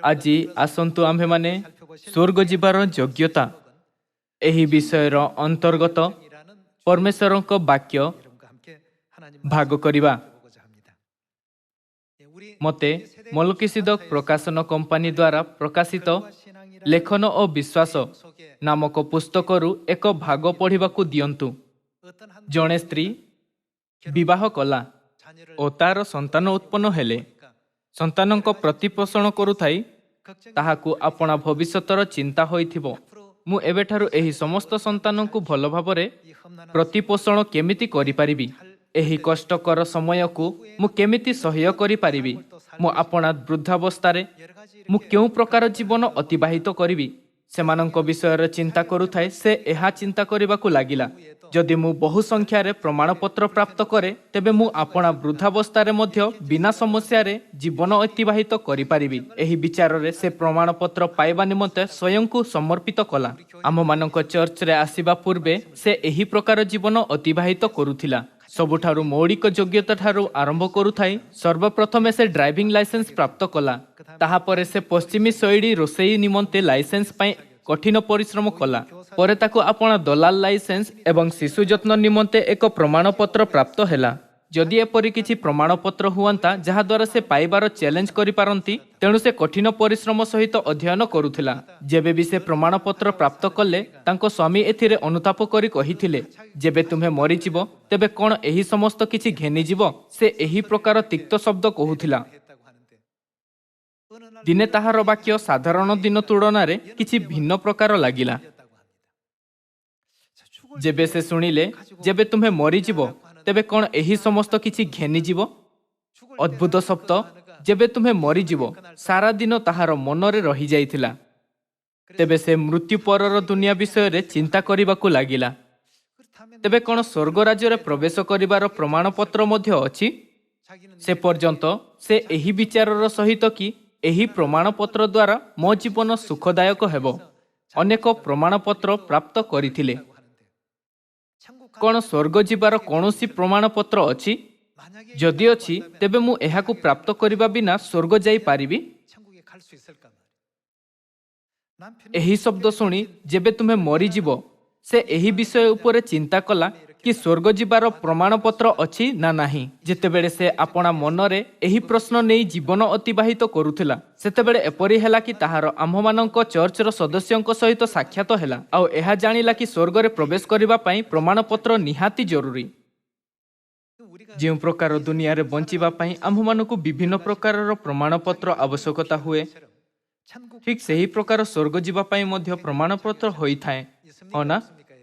ଆଜି ଆସନ୍ତୁ ଆମ୍ଭେମାନେ ସ୍ୱର୍ଗ ଯିବାର ଯୋଗ୍ୟତା ଏହି ବିଷୟର ଅନ୍ତର୍ଗତ ପରମେଶ୍ୱରଙ୍କ ବାକ୍ୟ ଭାଗ କରିବା। ମୋତେ ମଲକିସିଦକ ପ୍ରକାଶନ କମ୍ପାନୀ ଦ୍ୱାରା ପ୍ରକାଶିତ ଲେଖନ ଓ ବିଶ୍ୱାସ ନାମକ ପୁସ୍ତକରୁ ଏକ ଭାଗ ପଢ଼ିବାକୁ ଦିଅନ୍ତୁ। ଜଣେ ସ୍ତ୍ରୀ ବିବାହ କଲା ଓ ତାର ସନ୍ତାନ ଉତ୍ପନ୍ନ ହେଲେ। ସନ୍ତାନଙ୍କ ପ୍ରତିପୋଷଣ କରୁଥାଇ ତାହାକୁ ଆପଣା ଭବିଷ୍ୟତର ଚିନ୍ତା ହୋଇଥିବ। ମୁଁ ଏବେଠାରୁ ଏହି ସମସ୍ତ ସନ୍ତାନଙ୍କୁ ଭଲ ଭାବରେ ପ୍ରତିପୋଷଣ କେମିତି କରିପାରିବି? ଏହି କଷ୍ଟକର ସମୟକୁ ମୁଁ କେମିତି ସହ୍ୟ କରିପାରିବି? ମୁଁ ଆପଣା ବୃଦ୍ଧାବସ୍ଥାରେ ମୁଁ କେଉଁ ପ୍ରକାର ଜୀବନ ଅତିବାହିତ କରିବି? ସେମାନଙ୍କ ବିଷୟରେ ଚିନ୍ତା କରୁଥାଏ ସେ ଏହା ଚିନ୍ତା କରିବାକୁ ଲାଗିଲା। ଯଦି ମୁଁ ବହୁ ସଂଖ୍ୟାରେ ପ୍ରମାଣପତ୍ର ପ୍ରାପ୍ତ କରେ ତେବେ ମୁଁ ଆପଣା ବୃଦ୍ଧାବସ୍ଥାରେ ମଧ୍ୟ ବିନା ସମସ୍ୟାରେ ଜୀବନ ଅତିବାହିତ କରିପାରିବି। ଏହି ବିଚାରରେ ସେ ପ୍ରମାଣପତ୍ର ପାଇବା ନିମନ୍ତେ ସ୍ୱୟଂକୁ ସମର୍ପିତ କଲା। ଆମମାନଙ୍କ ଚର୍ଚ୍ଚରେ ଆସିବା ପୂର୍ବେ ସେ ଏହି ପ୍ରକାର ଜୀବନ ଅତିବାହିତ କରୁଥିଲା। ସବୁଠାରୁ ମୌଳିକ ଯୋଗ୍ୟତା ଠାରୁ ଆରମ୍ଭ କରୁଥାଇ ସର୍ବପ୍ରଥମେ ସେ ଡ୍ରାଇଭିଂ ଲାଇସେନ୍ସ ପ୍ରାପ୍ତ କଲା। ତାହାପରେ ସେ ପଶ୍ଚିମୀ ଶୈଳୀ ରୋଷେଇ ନିମନ୍ତେ ଲାଇସେନ୍ସ ପାଇଁ କଠିନ ପରିଶ୍ରମ କଲା। ପରେ ତାକୁ ଆପଣା ଦଲାଲ ଲାଇସେନ୍ସ ଏବଂ ଶିଶୁ ଯତ୍ନ ନିମନ୍ତେ ଏକ ପ୍ରମାଣପତ୍ର ପ୍ରାପ୍ତ ହେଲା। ଯଦି ଏପରି କିଛି ପ୍ରମାଣପତ୍ର ହୁଅନ୍ତା ଯାହାଦ୍ୱାରା ସେ ପାଇବାର ଚ୍ୟାଲେଞ୍ଜ କରିପାରନ୍ତି, ତେଣୁ ସେ କଠିନ ପରିଶ୍ରମ ସହିତ ଅଧ୍ୟୟନ କରୁଥିଲା। ଯେବେ ବି ସେ ପ୍ରମାଣପତ୍ର ପ୍ରାପ୍ତ କଲେ ତାଙ୍କ ସ୍ୱାମୀ ଏଥିରେ ଅନୁତାପ କରି କହିଥିଲେ, ଯେବେ ତୁମେ ମରିଯିବ ତେବେ କ'ଣ ଏହି ସମସ୍ତ କିଛି ଘେନିଯିବ? ସେ ଏହି ପ୍ରକାର ତିକ୍ତ ଶବ୍ଦ କହୁଥିଲା। ଦିନେ ତାହାର ବାକ୍ୟ ସାଧାରଣ ଦିନ ତୁଳନାରେ କିଛି ଭିନ୍ନ ପ୍ରକାର ଲାଗିଲା। ଯେବେ ସେ ଶୁଣିଲେ, ଯେବେ ତୁମେ ମରିଯିବ ତେବେ କ'ଣ ଏହି ସମସ୍ତ କିଛି ଘେନିଯିବ? ଅଦ୍ଭୁତ ଶବ୍ଦ ଯେବେ ତୁମେ ମରିଯିବ ସାରା ଦିନ ତାହାର ମନରେ ରହିଯାଇଥିଲା। ତେବେ ସେ ମୃତ୍ୟୁ ପରର ଦୁନିଆ ବିଷୟରେ ଚିନ୍ତା କରିବାକୁ ଲାଗିଲା। ତେବେ କ'ଣ ସ୍ୱର୍ଗ ରାଜ୍ୟରେ ପ୍ରବେଶ କରିବାର ପ୍ରମାଣପତ୍ର ମଧ୍ୟ ଅଛି? ସେ ପର୍ଯ୍ୟନ୍ତ ସେ ଏହି ବିଚାରର ସହିତ କି ଏହି ପ୍ରମାଣପତ୍ର ଦ୍ୱାରା ମୋ ଜୀବନ ସୁଖଦାୟକ ହେବ ଅନେକ ପ୍ରମାଣପତ୍ର ପ୍ରାପ୍ତ କରିଥିଲେ। କ'ଣ ସ୍ୱର୍ଗ ଯିବାର କୌଣସି ପ୍ରମାଣପତ୍ର ଅଛି? ଯଦି ଅଛି ତେବେ ମୁଁ ଏହାକୁ ପ୍ରାପ୍ତ କରିବା ବିନା ସ୍ୱର୍ଗ ଯାଇପାରିବି? ଏହି ଶବ୍ଦ ଶୁଣି ଯେବେ ତୁମେ ମରିଯିବ ସେ ଏହି ବିଷୟ ଉପରେ ଚିନ୍ତା କଲା କି ସ୍ୱର୍ଗ ଯିବାର ପ୍ରମାଣପତ୍ର ଅଛି ନା ନାହିଁ। ଯେତେବେଳେ ସେ ଆପଣା ମନରେ ଏହି ପ୍ରଶ୍ନ ନେଇ ଜୀବନ ଅତିବାହିତ କରୁଥିଲା ସେତେବେଳେ ଏପରି ହେଲା କି ତାହାର ଆମ୍ଭମାନଙ୍କ ଚର୍ଚ୍ଚର ସଦସ୍ୟଙ୍କ ସହିତ ସାକ୍ଷାତ ହେଲା ଆଉ ଏହା ଜାଣିଲା କି ସ୍ୱର୍ଗରେ ପ୍ରବେଶ କରିବା ପାଇଁ ପ୍ରମାଣପତ୍ର ନିହାତି ଜରୁରୀ। ଯେଉଁ ପ୍ରକାର ଦୁନିଆରେ ବଞ୍ଚିବା ପାଇଁ ଆମ୍ଭମାନଙ୍କୁ ବିଭିନ୍ନ ପ୍ରକାରର ପ୍ରମାଣପତ୍ର ଆବଶ୍ୟକତା ହୁଏ, ଠିକ୍ ସେହି ପ୍ରକାର ସ୍ୱର୍ଗ ଯିବା ପାଇଁ ମଧ୍ୟ ପ୍ରମାଣପତ୍ର ହୋଇଥାଏ, ହଁ ନା?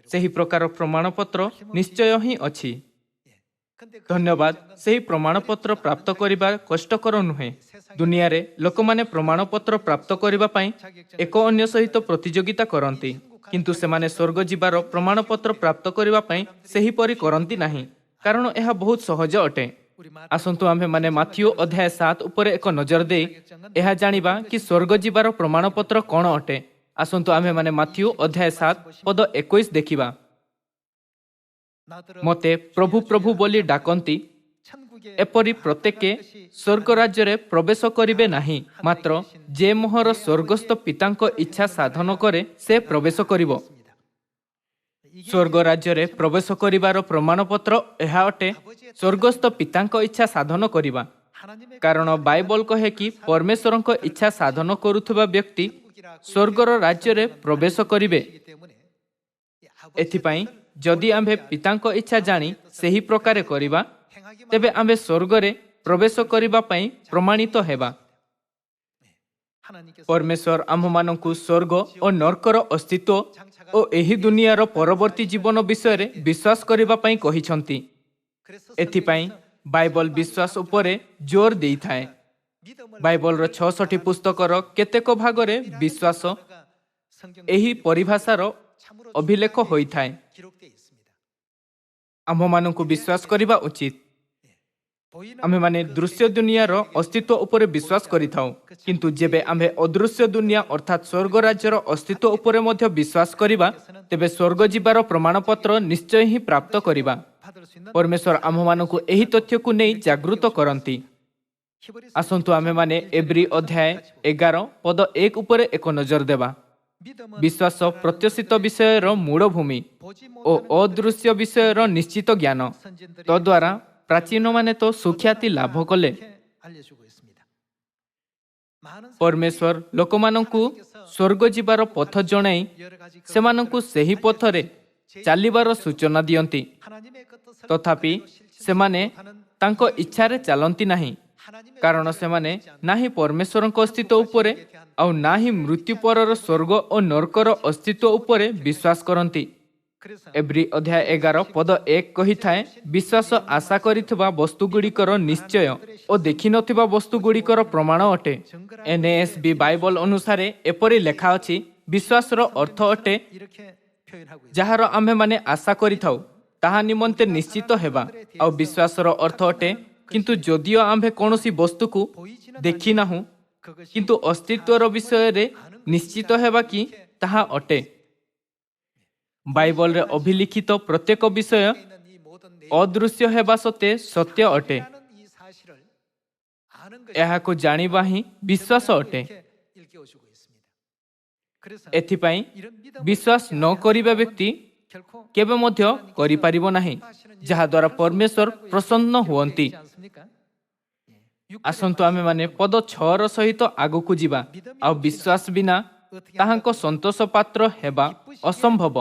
ସେହି ପ୍ରକାର ପ୍ରମାଣପତ୍ର ନିଶ୍ଚୟ ହିଁ ଅଛି। ଧନ୍ୟବାଦ। ସେହି ପ୍ରମାଣପତ୍ର ପ୍ରାପ୍ତ କରିବା କଷ୍ଟକର ନୁହେଁ। ଦୁନିଆରେ ଲୋକମାନେ ପ୍ରମାଣପତ୍ର ପ୍ରାପ୍ତ କରିବା ପାଇଁ ଏକ ଅନ୍ୟ ସହିତ ପ୍ରତିଯୋଗିତା କରନ୍ତି, କିନ୍ତୁ ସେମାନେ ସ୍ୱର୍ଗ ଯିବାର ପ୍ରମାଣପତ୍ର ପ୍ରାପ୍ତ କରିବା ପାଇଁ ସେହିପରି କରନ୍ତି ନାହିଁ, କାରଣ ଏହା ବହୁତ ସହଜ ଅଟେ। ଆସନ୍ତୁ ଆମ୍ଭେମାନେ ମାଥିଉ ଅଧ୍ୟାୟ 7 ଉପରେ ଏକ ନଜର ଦେଇ ଏହା ଜାଣିବା କି ସ୍ୱର୍ଗ ଯିବାର ପ୍ରମାଣପତ୍ର କ'ଣ ଅଟେ। ଆସନ୍ତୁ ଆମ୍ଭେମାନେ ମାଥିଉ ଅଧ୍ୟାୟ 7 ପଦ 21 ଦେଖିବା। ମୋତେ ପ୍ରଭୁ ପ୍ରଭୁ ବୋଲି ଡାକନ୍ତି ଏପରି ପ୍ରତ୍ୟେକେ ସ୍ୱର୍ଗ ରାଜ୍ୟରେ ପ୍ରବେଶ କରିବେ ନାହିଁ, ମାତ୍ର ଯେ ମୋହର ସ୍ୱର୍ଗସ୍ଥ ପିତାଙ୍କ ଇଚ୍ଛା ସାଧନ କରେ ସେ ପ୍ରବେଶ କରିବ। ସ୍ୱର୍ଗ ରାଜ୍ୟରେ ପ୍ରବେଶ କରିବାର ପ୍ରମାଣପତ୍ର ଏହା ଅଟେ ସ୍ୱର୍ଗସ୍ଥ ପିତାଙ୍କ ଇଚ୍ଛା ସାଧନ କରିବା। କାରଣ ବାଇବଲ କହେ କି ପରମେଶ୍ୱରଙ୍କ ଇଚ୍ଛା ସାଧନ କରୁଥିବା ବ୍ୟକ୍ତି ସ୍ୱର୍ଗର ରାଜ୍ୟରେ ପ୍ରବେଶ କରିବେ। ଏଥିପାଇଁ ଯଦି ଆମ୍ଭେ ପିତାଙ୍କ ଇଚ୍ଛା ଜାଣି ସେହି ପ୍ରକାରେ କରିବା ତେବେ ଆମ୍ଭେ ସ୍ୱର୍ଗରେ ପ୍ରବେଶ କରିବା ପାଇଁ ପ୍ରମାଣିତ ହେବା। ପରମେଶ୍ୱର ଆମ୍ଭମାନଙ୍କୁ ସ୍ୱର୍ଗ ଓ ନର୍କର ଅସ୍ତିତ୍ୱ ଓ ଏହି ଦୁନିଆର ପରବର୍ତ୍ତୀ ଜୀବନ ବିଷୟରେ ବିଶ୍ୱାସ କରିବା ପାଇଁ କହିଛନ୍ତି। ଏଥିପାଇଁ ବାଇବଲ ବିଶ୍ୱାସ ଉପରେ ଜୋର ଦେଇଥାଏ। ବାଇବଲର 66 ପୁସ୍ତକର କେତେକ ଭାଗରେ ବିଶ୍ୱାସ ଏହି ପରିଭାଷାର ଅଭିଲେଖ ହୋଇଥାଏ। ଆମ୍ଭମାନଙ୍କୁ ବିଶ୍ୱାସ କରିବା ଉଚିତ। ଆମ୍ଭେମାନେ ଦୃଶ୍ୟ ଦୁନିଆର ଅସ୍ତିତ୍ୱ ଉପରେ ବିଶ୍ୱାସ କରିଥାଉ, କିନ୍ତୁ ଯେବେ ଆମ୍ଭେ ଅଦୃଶ୍ୟ ଦୁନିଆ ଅର୍ଥାତ୍ ସ୍ୱର୍ଗ ରାଜ୍ୟର ଅସ୍ତିତ୍ୱ ଉପରେ ମଧ୍ୟ ବିଶ୍ୱାସ କରିବା ତେବେ ସ୍ୱର୍ଗ ଯିବାର ପ୍ରମାଣପତ୍ର ନିଶ୍ଚୟ ହିଁ ପ୍ରାପ୍ତ କରିବା। ପରମେଶ୍ୱର ଆମ୍ଭମାନଙ୍କୁ ଏହି ତଥ୍ୟକୁ ନେଇ ଜାଗୃତ କରନ୍ତି। ଆସନ୍ତୁ ଆମେମାନେ ଏବ୍ରୀ ଅଧ୍ୟାୟ 11 ପଦ 1 ଉପରେ ଏକ ନଜର ଦେବା। ବିଶ୍ୱାସ ପ୍ରତ୍ୟାଶିତ ବିଷୟର ମୂଳଭୂମି ଓ ଅଦୃଶ୍ୟ ବିଷୟର ନିଶ୍ଚିତ ଜ୍ଞାନ। ତଦ୍ୱାରା ପ୍ରାଚୀନମାନେ ତ ସୁଖ୍ୟାତି ଲାଭ କଲେ। ପରମେଶ୍ୱର ଲୋକମାନଙ୍କୁ ସ୍ୱର୍ଗ ଯିବାର ପଥ ଜଣାଇ ସେମାନଙ୍କୁ ସେହି ପଥରେ ଚାଲିବାର ସୂଚନା ଦିଅନ୍ତି। ତଥାପି ସେମାନେ ତାଙ୍କ ଇଚ୍ଛାରେ ଚାଲନ୍ତି ନାହିଁ, କାରଣ ସେମାନେ ନାହିଁ ପରମେଶ୍ୱରଙ୍କ ଅସ୍ତିତ୍ୱ ଉପରେ ଆଉ ନାହିଁ ମୃତ୍ୟୁ ପରର ସ୍ୱର୍ଗ ଓ ନରକର ଅସ୍ତିତ୍ୱ ଉପରେ ବିଶ୍ୱାସ କରନ୍ତି। ଏବ୍ରୀ ଅଧ୍ୟାୟ 11 ପଦ 1 କହିଥାଏ, ବିଶ୍ୱାସ ଆଶା କରିଥିବା ବସ୍ତୁଗୁଡ଼ିକର ନିଶ୍ଚୟ ଓ ଦେଖିନଥିବା ବସ୍ତୁଗୁଡ଼ିକର ପ୍ରମାଣ ଅଟେ। NASB ବାଇବଲ ଅନୁସାରେ ଏପରି ଲେଖା ଅଛି, ବିଶ୍ୱାସର ଅର୍ଥ ଅଟେ ଯାହାର ଆମ୍ଭେମାନେ ଆଶା କରିଥାଉ ତାହା ନିମନ୍ତେ ନିଶ୍ଚିତ ହେବା, ଆଉ ବିଶ୍ୱାସର ଅର୍ଥ ଅଟେ କିନ୍ତୁ ଯଦିଓ ଆମ୍ଭେ କୌଣସି ବସ୍ତୁକୁ ଦେଖିନାହୁଁ କିନ୍ତୁ ଅସ୍ତିତ୍ୱର ବିଷୟରେ ନିଶ୍ଚିତ ହେବା କି ତାହା ଅଟେ। ବାଇବଲରେ ଅଭିଲିଖିତ ପ୍ରତ୍ୟେକ ବିଷୟ ଅଦୃଶ୍ୟ ହେବା ସତ୍ତ୍ୱେ ସତ୍ୟ ଅଟେ। ଏହାକୁ ଜାଣିବା ହିଁ ବିଶ୍ୱାସ ଅଟେ। ଏଥିପାଇଁ ବିଶ୍ୱାସ ନ କରିବା ବ୍ୟକ୍ତି କେବେ ମଧ୍ୟ କରିପାରିବ ନାହିଁ, ଯାହାଦ୍ୱାରା ପରମେଶ୍ୱର ପ୍ରସନ୍ନ ହୁଅନ୍ତି। ଆସନ୍ତୁ ଆମେମାନେ ପଦ 6ର ସହିତ ଆଗକୁ ଯିବା। ଆଉ ବିଶ୍ୱାସ ବିନା ତାହାଙ୍କ ସନ୍ତୋଷ ପାତ୍ର ହେବା ଅସମ୍ଭବ,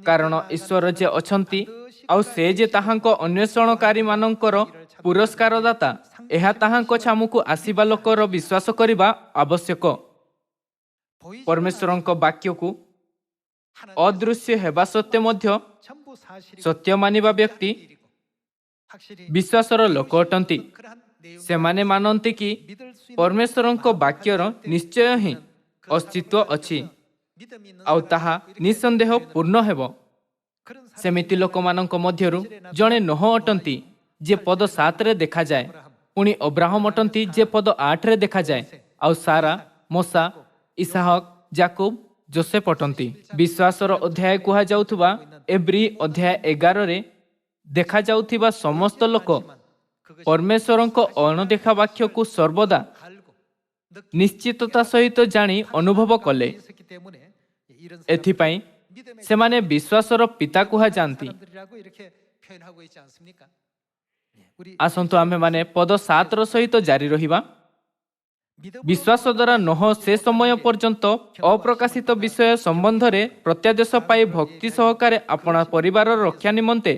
କାରଣ ଈଶ୍ୱର ଯେ ଅଛନ୍ତି ଆଉ ସେ ଯେ ତାହାଙ୍କ ଅନ୍ୱେଷଣକାରୀମାନଙ୍କର ପୁରସ୍କାର ଦାତା, ଏହା ତାହାଙ୍କ ଛାମୁକୁ ଆସିବା ଲୋକର ବିଶ୍ୱାସ କରିବା ଆବଶ୍ୟକ। ପରମେଶ୍ୱରଙ୍କ ବାକ୍ୟକୁ ଅଦୃଶ୍ୟ ହେବା ସତ୍ତ୍ୱେ ମଧ୍ୟ ସତ୍ୟ ମାନିବା ବ୍ୟକ୍ତି ବିଶ୍ୱାସର ଲୋକ ଅଟନ୍ତି। ସେମାନେ ମାନନ୍ତି କି ପରମେଶ୍ୱରଙ୍କ ବାକ୍ୟର ନିଶ୍ଚୟ ହିଁ ଅସ୍ତିତ୍ୱ ଅଛି ଆଉ ତାହା ନିଃସନ୍ଦେହ ପୂର୍ଣ୍ଣ ହେବ। ସେମିତି ଲୋକମାନଙ୍କ ମଧ୍ୟରୁ ଜଣେ ନୋହ ଅଟନ୍ତି ଯେ ପଦ 7ରେ ଦେଖାଯାଏ, ପୁଣି ଅବ୍ରାହମ ଅଟନ୍ତି ଯେ ପଦ 8ରେ ଦେଖାଯାଏ, ଆଉ ସାରା, ମୋସା, ଇସାହକ, ଯାକୁବ, ଯୋସେଫ ଅଟନ୍ତି। ବିଶ୍ୱାସର ଅଧ୍ୟାୟ କୁହାଯାଉଥିବା ଏବ୍ରୀ ଅଧ୍ୟାୟ 11ରେ ଦେଖାଯାଉଥିବା ସମସ୍ତ ଲୋକ ପରମେଶ୍ୱରଙ୍କ ଅଣଦେଖା ବାକ୍ୟକୁ ସର୍ବଦା ନିଶ୍ଚିତତା ସହିତ ଜାଣି ଅନୁଭବ କଲେ। ଏଥିପାଇଁ ସେମାନେ ବିଶ୍ୱାସର ପିତା କୁହାଯାଆନ୍ତି। ଆସନ୍ତୁ ଆମେମାନେ ପଦ 7ର ସହିତ ଜାରି ରହିବା। ବିଶ୍ୱାସ ଦ୍ୱାରା ନୋହ ସେ ସମୟ ପର୍ଯ୍ୟନ୍ତ ଅପ୍ରକାଶିତ ବିଷୟ ସମ୍ବନ୍ଧରେ ପ୍ରତ୍ୟାଦେଶ ପାଇ ଭକ୍ତି ସହକାରେ ଆପଣା ପରିବାରର ରକ୍ଷା ନିମନ୍ତେ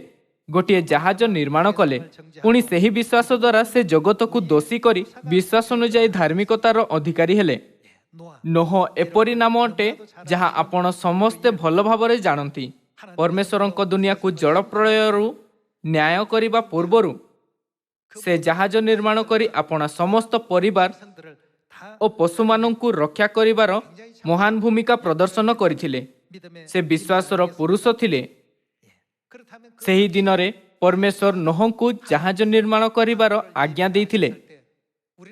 ଗୋଟିଏ ଜାହାଜ ନିର୍ମାଣ କଲେ। ପୁଣି ସେହି ବିଶ୍ୱାସ ଦ୍ୱାରା ସେ ଜଗତକୁ ଦୋଷୀ କରି ବିଶ୍ୱାସ ଅନୁଯାୟୀ ଧାର୍ମିକତାର ଅଧିକାରୀ ହେଲେ। ନୋହ ଏପରି ନାମ ଅଟେ ଯାହା ଆପଣ ସମସ୍ତେ ଭଲ ଭାବରେ ଜାଣନ୍ତି। ପରମେଶ୍ୱରଙ୍କ ଦୁନିଆକୁ ଜଳପ୍ରଳୟରୁ ନ୍ୟାୟ କରିବା ପୂର୍ବରୁ ସେ ଜାହାଜ ନିର୍ମାଣ କରି ଆପଣା ସମସ୍ତ ପରିବାର ଓ ପଶୁମାନଙ୍କୁ ରକ୍ଷା କରିବାର ମହାନ ଭୂମିକା ପ୍ରଦର୍ଶନ କରିଥିଲେ। ସେ ବିଶ୍ୱାସର ପୁରୁଷ ଥିଲେ। ସେହି ଦିନରେ ପରମେଶ୍ୱର ନୋହଙ୍କୁ ଜାହାଜ ନିର୍ମାଣ କରିବାର ଆଜ୍ଞା ଦେଇଥିଲେ।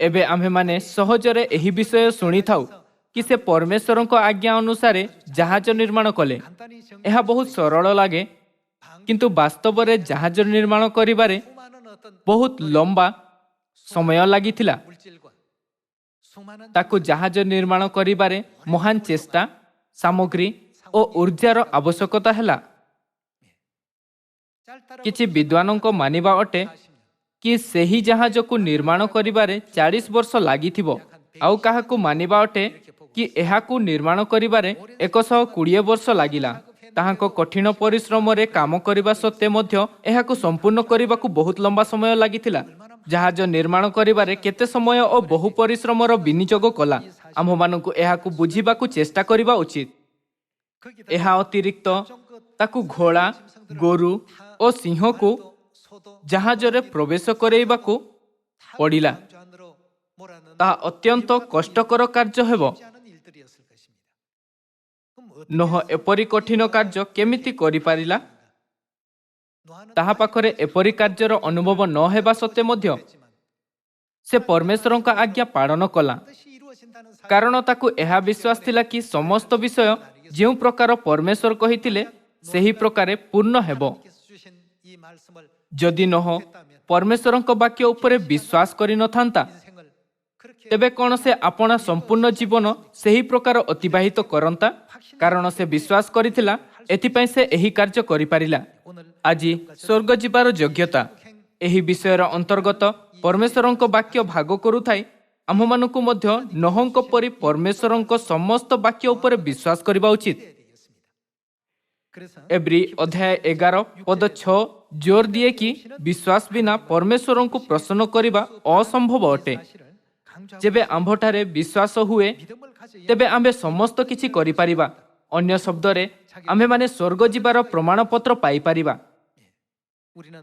ଏବେ ଆମ୍ଭେମାନେ ସହଜରେ ଏହି ବିଷୟ ଶୁଣିଥାଉ କି ସେ ପରମେଶ୍ୱରଙ୍କ ଆଜ୍ଞା ଅନୁସାରେ ଜାହାଜ ନିର୍ମାଣ କଲେ। ଏହା ବହୁତ ସରଳ ଲାଗେ, କିନ୍ତୁ ବାସ୍ତବରେ ଜାହାଜ ନିର୍ମାଣ କରିବାରେ ବହୁତ ଲମ୍ବା ସମୟ ଲାଗିଥିଲା। ତାକୁ ଜାହାଜ ନିର୍ମାଣ କରିବାରେ ମହାନ ଚେଷ୍ଟା, ସାମଗ୍ରୀ ଓ ଉର୍ଜାର ଆବଶ୍ୟକତା ହେଲା। କିଛି ବିଦ୍ୱାନଙ୍କ ମାନିବା ଅଟେ କି ସେହି ଜାହାଜକୁ ନିର୍ମାଣ କରିବାରେ 40 ବର୍ଷ ଲାଗିଥିବ। ଆଉ କାହାକୁ ମାନିବା ଅଟେ କି ଏହାକୁ ନିର୍ମାଣ କରିବାରେ 120 ବର୍ଷ ଲାଗିଲା। ତାହାଙ୍କ କଠିନ ପରିଶ୍ରମରେ କାମ କରିବା ସତ୍ତ୍ୱେ ମଧ୍ୟ ଏହାକୁ ସମ୍ପୂର୍ଣ୍ଣ କରିବାକୁ ବହୁତ ଲମ୍ବା ସମୟ ଲାଗିଥିଲା। ଜାହାଜ ନିର୍ମାଣ କରିବାରେ କେତେ ସମୟ ଓ ବହୁ ପରିଶ୍ରମର ବିନିଯୋଗ କଲା, ଆମ୍ଭମାନଙ୍କୁ ଏହାକୁ ବୁଝିବାକୁ ଚେଷ୍ଟା କରିବା ଉଚିତ। ଏହା ଅତିରିକ୍ତ ତାକୁ ଘୋଡ଼ା, ଗୋରୁ ଓ ସିଂହକୁ ଜାହାଜରେ ପ୍ରବେଶ କରାଇବାକୁ ପଡ଼ିଲା। ତାହା ଅତ୍ୟନ୍ତ କଷ୍ଟକର କାର୍ଯ୍ୟ ହେବ। ନୋହ ଏପରି କଠିନ କାର୍ଯ୍ୟ କେମିତି କରିପାରିଲା? ତାହା ପାଖରେ ଏପରି କାର୍ଯ୍ୟର ଅନୁଭବ ନ ହେବା ସତ୍ତ୍ୱେ ମଧ୍ୟ ସେ ପରମେଶ୍ୱରଙ୍କ ଆଜ୍ଞା ପାଳନ କଲା, କାରଣ ତାକୁ ଏହା ବିଶ୍ୱାସ ଥିଲା କି ସମସ୍ତ ବିଷୟ ଯେଉଁ ପ୍ରକାର ପରମେଶ୍ୱର କହିଥିଲେ ସେହି ପ୍ରକାରେ ପୂର୍ଣ୍ଣ ହେବ। ଯଦି ନୋହ ପରମେଶ୍ୱରଙ୍କ ବାକ୍ୟ ଉପରେ ବିଶ୍ୱାସ କରିନଥାନ୍ତା ତେବେ କ'ଣ ସେ ଆପଣା ସମ୍ପୂର୍ଣ୍ଣ ଜୀବନ ସେହି ପ୍ରକାର ଅତିବାହିତ କରନ୍ତା? କାରଣ ସେ ବିଶ୍ୱାସ କରିଥିଲା, ଏଥିପାଇଁ ସେ ଏହି କାର୍ଯ୍ୟ କରିପାରିଲା। ଆଜି ସ୍ୱର୍ଗ ଯିବାର ଯୋଗ୍ୟତା ଏହି ବିଷୟର ଅନ୍ତର୍ଗତ ପରମେଶ୍ୱରଙ୍କ ବାକ୍ୟ ଭାଗ କରୁଥାଏ ଆମ୍ଭମାନଙ୍କୁ ମଧ୍ୟ ନୋହଙ୍କ ପରି ପରମେଶ୍ୱରଙ୍କ ସମସ୍ତ ବାକ୍ୟ ଉପରେ ବିଶ୍ୱାସ କରିବା ଉଚିତ। ଏବ୍ରୀ ଅଧ୍ୟାୟ 11 ପଦ 6 ଜୋର ଦିଏ କି ବିଶ୍ୱାସ ବିନା ପରମେଶ୍ୱରଙ୍କୁ ପ୍ରସନ୍ନ କରିବା ଅସମ୍ଭବ ଅଟେ। ଯେବେ ଆମ୍ଭଠାରେ ବିଶ୍ୱାସ ହୁଏ ତେବେ ଆମ୍ଭେ ସମସ୍ତ କିଛି କରିପାରିବା। ଅନ୍ୟ ଶବ୍ଦରେ ଆମ୍ଭେମାନେ ସ୍ୱର୍ଗ ଯିବାର ପ୍ରମାଣପତ୍ର ପାଇପାରିବା।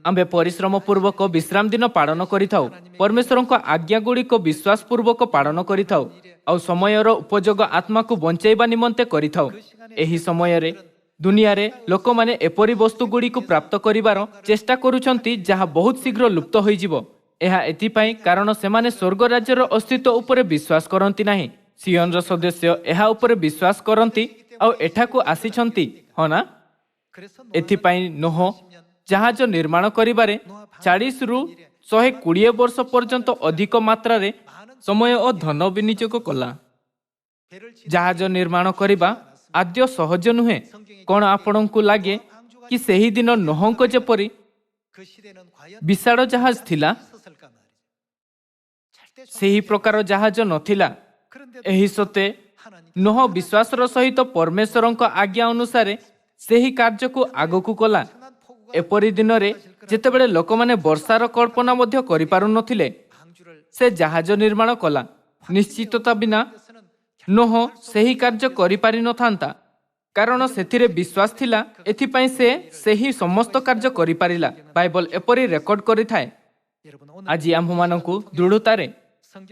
ଆମ୍ଭେ ପରିଶ୍ରମ ପୂର୍ବକ ବିଶ୍ରାମ ଦିନ ପାଳନ କରିଥାଉ, ପରମେଶ୍ୱରଙ୍କ ଆଜ୍ଞାଗୁଡ଼ିକ ବିଶ୍ୱାସ ପୂର୍ବକ ପାଳନ କରିଥାଉ ଆଉ ସମୟର ଉପଯୋଗ ଆତ୍ମାକୁ ବଞ୍ଚାଇବା ନିମନ୍ତେ କରିଥାଉ। ଏହି ସମୟରେ ଦୁନିଆରେ ଲୋକମାନେ ଏପରି ବସ୍ତୁଗୁଡ଼ିକୁ ପ୍ରାପ୍ତ କରିବାର ଚେଷ୍ଟା କରୁଛନ୍ତି ଯାହା ବହୁତ ଶୀଘ୍ର ଲୁପ୍ତ ହୋଇଯିବ। ଏହା ଏଥିପାଇଁ କାରଣ ସେମାନେ ସ୍ୱର୍ଗ ରାଜ୍ୟର ଅସ୍ତିତ୍ୱ ଉପରେ ବିଶ୍ୱାସ କରନ୍ତି ନାହିଁ। ସିୟନର ସଦସ୍ୟ ଏହା ଉପରେ ବିଶ୍ୱାସ କରନ୍ତି ଆଉ ଏଠାକୁ ଆସିଛନ୍ତି, ହଁ ନା? ଏଥିପାଇଁ ନୋହ ଜାହାଜ ନିର୍ମାଣ କରିବାରେ 40ରୁ 120 ବର୍ଷ ପର୍ଯ୍ୟନ୍ତ ଅଧିକ ମାତ୍ରାରେ ସମୟ ଓ ଧନ ବିନିଯୋଗ କଲା। ଜାହାଜ ନିର୍ମାଣ କରିବା ଆଦ୍ୟ ସହଜ ନୁହେଁ। କ'ଣ ଆପଣଙ୍କୁ ଲାଗେ କି ସେହି ଦିନ ନୋହଙ୍କ ଯେପରି ବିଶାଳ ଜାହାଜ ଥିଲା ସେହି ପ୍ରକାର ଜାହାଜ ନଥିଲା? ଏହି ସତ୍ତ୍ୱେ ନୋହ ବିଶ୍ୱାସର ସହିତ ପରମେଶ୍ୱରଙ୍କ ଆଜ୍ଞା ଅନୁସାରେ ସେହି କାର୍ଯ୍ୟକୁ ଆଗକୁ କଲା। ଏପରି ଦିନରେ ଯେତେବେଳେ ଲୋକମାନେ ବର୍ଷାର କଳ୍ପନା ମଧ୍ୟ କରିପାରୁନଥିଲେ ସେ ଜାହାଜ ନିର୍ମାଣ କଲା। ନିଶ୍ଚିତତା ବିନା ନୋହ ସେହି କାର୍ଯ୍ୟ କରିପାରିନଥାନ୍ତା କାରଣ ସେଥିରେ ବିଶ୍ୱାସ ଥିଲା। ଏଥିପାଇଁ ସେ ସେହି ସମସ୍ତ କାର୍ଯ୍ୟ କରିପାରିଲା। ବାଇବଲ ଏପରି ରେକର୍ଡ କରିଥାଏ। ଆଜି ଆମ୍ଭମାନଙ୍କୁ ଦୃଢ଼ତାରେ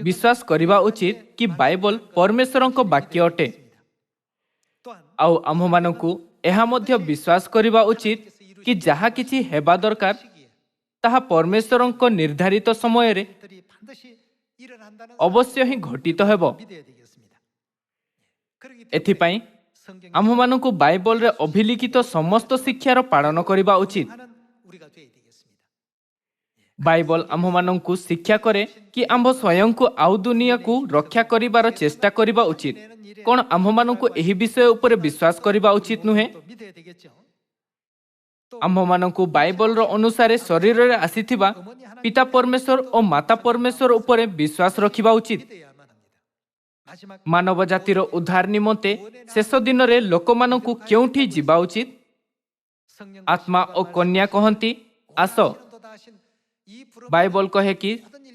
ବିଶ୍ୱାସ କରିବା ଉଚିତ କି ବାଇବଲ ପରମେଶ୍ୱରଙ୍କ ବାକ୍ୟ ଅଟେ ଆଉ ଆମ୍ଭମାନଙ୍କୁ ଏହା ମଧ୍ୟ ବିଶ୍ୱାସ କରିବା ଉଚିତ କି ଯାହା କିଛି ହେବା ଦରକାର ତାହା ପରମେଶ୍ୱରଙ୍କ ନିର୍ଦ୍ଧାରିତ ସମୟରେ ଅବଶ୍ୟ ହିଁ ଘଟିତ ହେବ। ଏଥିପାଇଁ ଆମ୍ଭମାନଙ୍କୁ ବାଇବଲରେ ଅଭିଲିଖିତ ସମସ୍ତ ଶିକ୍ଷାର ପାଳନ କରିବା ଉଚିତ। ବାଇବଲ ଆମ୍ଭମାନଙ୍କୁ ଶିକ୍ଷା କରେ କି ଆମ୍ଭ ସ୍ୱୟଂକୁ ଆଉ ଦୁନିଆକୁ ରକ୍ଷା କରିବାର ଚେଷ୍ଟା କରିବା ଉଚିତ। କ'ଣ ଆମ୍ଭମାନଙ୍କୁ ଏହି ବିଷୟ ଉପରେ ବିଶ୍ୱାସ କରିବା ଉଚିତ ନୁହେଁ? ଆମ୍ଭମାନଙ୍କୁ ବାଇବଲର ଅନୁସାରେ ଶରୀରରେ ଆସିଥିବା ପିତା ପରମେଶ୍ୱର ଓ ମାତା ପରମେଶ୍ୱର ଉପରେ ବିଶ୍ୱାସ ରଖିବା ଉଚିତ। ମାନବ ଜାତିର ଉଦ୍ଧାର ନିମନ୍ତେ ଶେଷ ଦିନରେ ଲୋକମାନଙ୍କୁ କେଉଁଠି ଯିବା ଉଚିତ? ଆତ୍ମା ଓ କନ୍ୟା କହନ୍ତି, ଆସ। ବାଇବଲ କହେ କି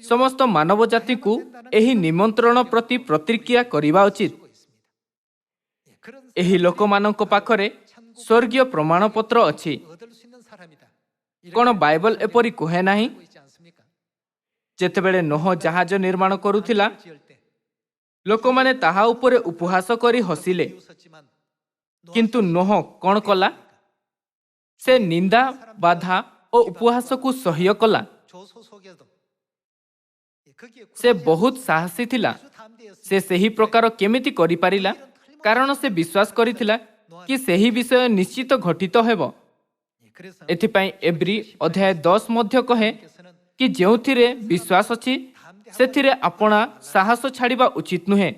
ସମସ୍ତ ମାନବ ଜାତିକୁ ଏହି ନିମନ୍ତ୍ରଣ ପ୍ରତି ପ୍ରତିକ୍ରିୟା କରିବା ଉଚିତ। ଏହି ଲୋକମାନଙ୍କ ପାଖରେ ସ୍ୱର୍ଗୀୟ ପ୍ରମାଣପତ୍ର ଅଛି। କ'ଣ ବାଇବଲ ଏପରି କୁହେ ନାହିଁ? ଯେତେବେଳେ ନୋହ ଜାହାଜ ନିର୍ମାଣ କରୁଥିଲା ଲୋକମାନେ ତାହା ଉପରେ ଉପହାସ କରି ହସିଲେ, କିନ୍ତୁ ନୋହ କ'ଣ କଲା? ସେ ନିନ୍ଦା, ବାଧା ଓ ଉପହାସକୁ ସହ୍ୟ କଲା। ସେ ବହୁତ ସାହସୀ ଥିଲା। ସେ ସେହି ପ୍ରକାର କେମିତି କରିପାରିଲା? କାରଣ ସେ ବିଶ୍ୱାସ କରିଥିଲା କି ସେହି ବିଷୟ ନିଶ୍ଚିତ ଘଟିତ ହେବ। ଏଥିପାଇଁ ଏବ୍ରୀ ଅଧ୍ୟାୟ 10 ମଧ୍ୟ କହେ କି ଯେଉଁଥିରେ ବିଶ୍ୱାସ ଅଛି ସେଥିରେ ଆପଣା ସାହସ ଛାଡ଼ିବା ଉଚିତ ନୁହେଁ।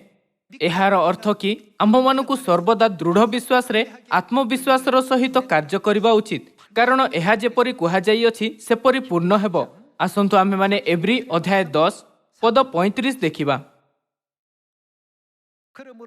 ଏହାର ଅର୍ଥ କି ଆମ୍ଭମାନଙ୍କୁ ସର୍ବଦା ଦୃଢ଼ ବିଶ୍ୱାସରେ ଆତ୍ମବିଶ୍ୱାସର ସହିତ କାର୍ଯ୍ୟ କରିବା ଉଚିତ, କାରଣ ଏହା ଯେପରି କୁହାଯାଇଅଛି ସେପରି ପୂର୍ଣ୍ଣ ହେବ। ଆସନ୍ତୁ ଆମେମାନେ ଏବ୍ରୀ ଅଧ୍ୟାୟ 10 ପଦ 35 ଦେଖିବା।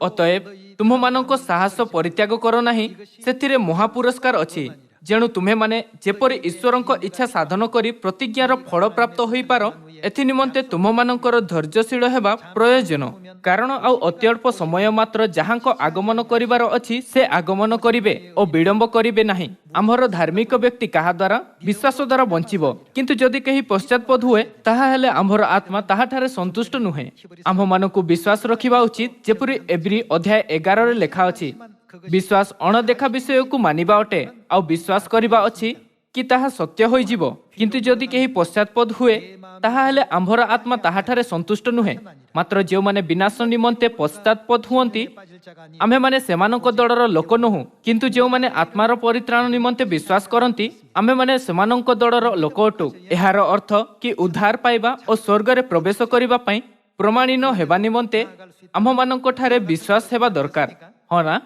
ଅତଏବ ତୁମମାନଙ୍କ ସାହସ ପରିତ୍ୟାଗ କର ନାହିଁ, ସେଥିରେ ମହାପୁରସ୍କାର ଅଛି। ଯେଣୁ ତୁମେମାନେ ଯେପରି ଈଶ୍ୱରଙ୍କ ଇଚ୍ଛା ସାଧନ କରି ପ୍ରତିଜ୍ଞାର ଫଳ ପ୍ରାପ୍ତ ହୋଇପାର, ଏଥି ନିମନ୍ତେ ତୁମମାନଙ୍କର ଧୈର୍ଯ୍ୟଶୀଳ ହେବା ପ୍ରୟୋଜନ। କାରଣ ଆଉ ଅତ୍ୟଳ୍ପ ସମୟ ମାତ୍ର ଯାହାଙ୍କ ଆଗମନ କରିବାର ଅଛି ସେ ଆଗମନ କରିବେ ଓ ବିଳମ୍ବ କରିବେ ନାହିଁ। ଆମ୍ଭର ଧାର୍ମିକ ବ୍ୟକ୍ତି କାହା ଦ୍ୱାରା? ବିଶ୍ୱାସ ଦ୍ୱାରା ବଞ୍ଚିବ। କିନ୍ତୁ ଯଦି କେହି ପଶ୍ଚାତପଦ ହୁଏ ତାହା ହେଲେ ଆମ୍ଭର ଆତ୍ମା ତାହାଠାରେ ସନ୍ତୁଷ୍ଟ ନୁହେଁ। ଆମ୍ଭମାନଙ୍କୁ ବିଶ୍ୱାସ ରଖିବା ଉଚିତ, ଯେପରି ଏବ୍ରୀ ଅଧ୍ୟାୟ 11 ଲେଖା ଅଛି। ବିଶ୍ୱାସ ଅଣଦେଖା ବିଷୟକୁ ମାନିବା ଅଟେ ଆଉ ବିଶ୍ୱାସ କରିବା ଅଛି कि ताहा सत्य होइजिब किंतु जदि केही पश्चातपद हुए ताहा हेले आंभर आत्मा ताहाठारे संतुष्ट नुहे मात्र जो माने विनाश निमंते पश्चातपद हुअंती आमे माने सेमानक दलर लोक नहु किंतु जो माने आत्मार परित्राण निमंते विश्वास करंती आमे माने सेमानक दलर लोक अटु। एहार अर्थ कि उद्धार पाइबा और स्वर्ग रे प्रवेश करिबा पई प्रमाणिन हेबा निमंते आम मानक ठारे विश्वास हेबा दरकार हाँ ना।